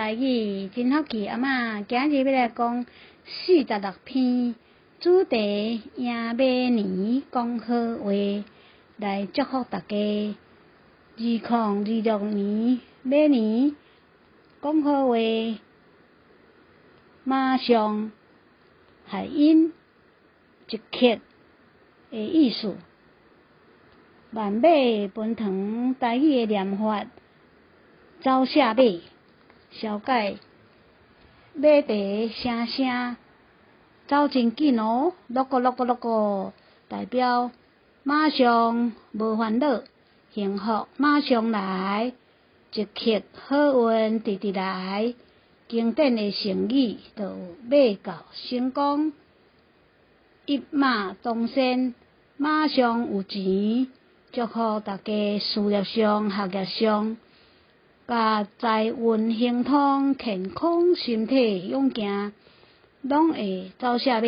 台语真福气，阿嬷今日要来讲46篇，主题迎马年讲好话，来祝福大家。2026年马年讲好话，马上海因一刻的意思。万马奔腾，台语的念法，走下马，小解马蹄声声走真紧哦，咯个咯个咯个，代表马上无烦恼，幸福马上来，一刻好运直直来，经典的成语就马到成功，一马当先，马上有钱。祝福大家事业上、学业上，甲财运亨通、健康身体勇健，拢会走下马，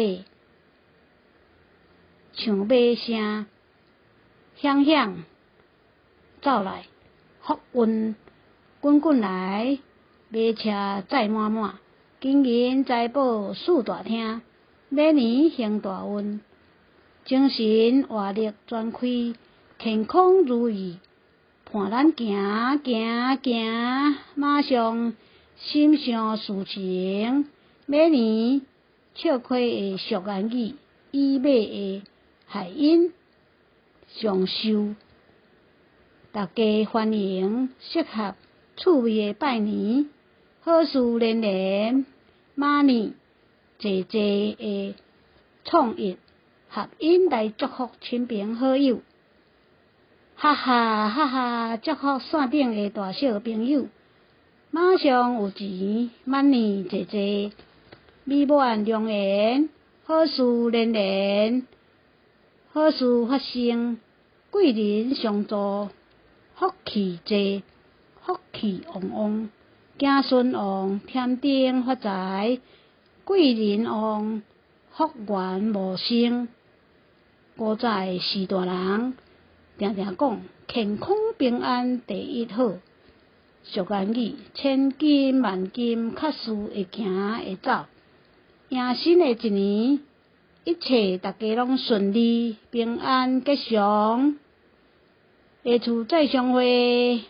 像马声响响走来，福运滚滚来，马车载满满，金银财宝四大厅，马年行大运，精神活力全开。健康如意，伴咱行，马上心想事成。马年笑开的俗言语，以马的谐音上寿，大家欢迎，适合趣味的拜年，好事连连，马年济的创意合音来祝福亲朋好友。哈哈！祝福线顶的大小朋友，马上有钱，万年济，美满良缘，好事连连，好事发生，贵人相助，福气济，福气旺旺，子孙旺，添丁发财，贵人旺，福源无生。古早时大人常常讲，健康平安第一好。俗言语，千金万金，确实会行会走。迎新的一年，一切大家拢顺利、平安吉祥。下次再相会。